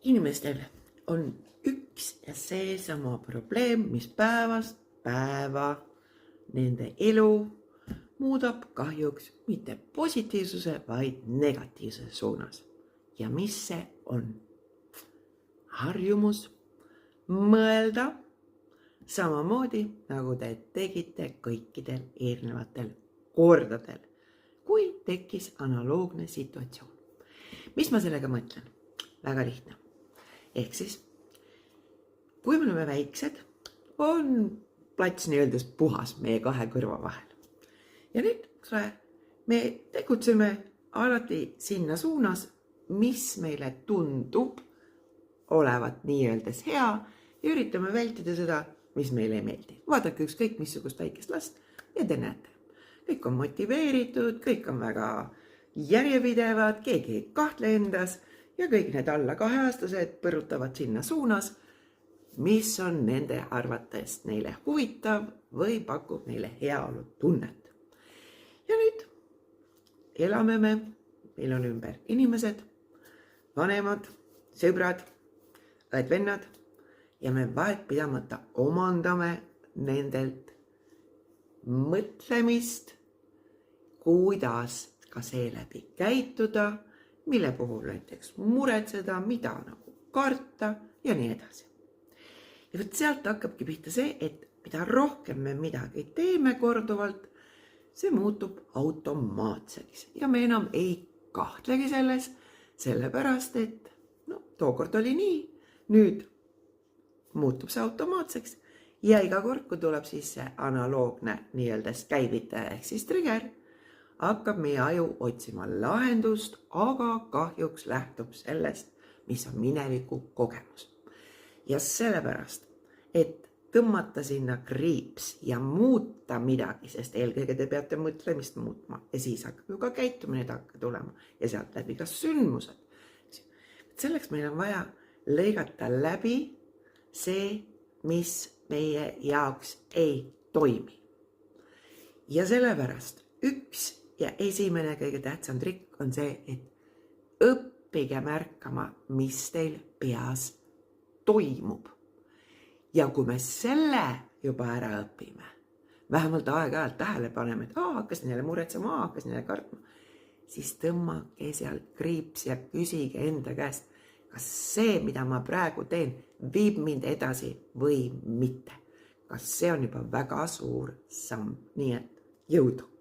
Inimestel on üks ja seesama probleem, mis päevast päeva nende elu muudab kahjuks mitte positiivsuse, vaid negatiivsuse suunas. Ja mis see on? Harjumus mõelda samamoodi, nagu te tegite kõikidel eelnevatel kordadel, kui tekkis analoogne situatsioon. Mis ma sellega mõtlen? Väga lihtne. Ehk siis, kui me oleme väiksed, on plats nii-öeldes puhas meie kahe kõrva vahel. Ja nüüd me tegutseme alati sinna suunas, mis meile tundub olevat nii-öeldes hea ja üritame vältida seda, mis meile ei meeldi. Vaadake ükskõik missugust väikest last ja te näete. Kõik on motiveeritud, kõik on väga järjepidevad, keegi ei kahtle endas ja kõik need alla 2-aastased põrutavad sinna suunas, mis on nende arvates neile huvitav või pakub neile heaolu tunnet. Ja nüüd elame meil on ümber inimesed, vanemad, sõbrad, õed-vennad ja me vahetpidamata omandame nendelt mõtlemist, kuidas ka seeläbi käituda, mille puhul näiteks muretseda, mida nagu karta ja nii edasi. Ja võt sealt hakkabki pihta see, et mida rohkem me midagi teeme korduvalt, see muutub automaatseks ja me enam ei kahtlegi selles, sellepärast et tookord oli nii, nüüd muutub see automaatseks ja iga kord, kui tuleb siis see analoogne nii-öeldes käivitaja ehk siis trigger, hakkab meie aju otsima lahendust, aga kahjuks lähtub sellest, mis on mineviku kogemus. Ja sellepärast, et tõmmata sinna kriips ja muuta midagi, sest eelkõige te peate mõtlemist muutma ja siis hakkab ju ka käitumine tulema ja sealt läbi ka sündmused. Selleks meil on vaja lõigata läbi see, mis meie jaoks ei toimi. Ja sellepärast üks ja esimene kõige tähtsam trikk on see, et õppige märkama, mis teil peas toimub. Ja kui me selle juba ära õpime, vähemalt aeg-ajalt tähele paneme, et hakkasin jälle muretsema, hakkasin jälle kartma, siis tõmmake sealt kriips ja küsige enda käest, kas see, mida ma praegu teen, viib mind edasi või mitte. Kas see on juba väga suur samm, nii et jõudu!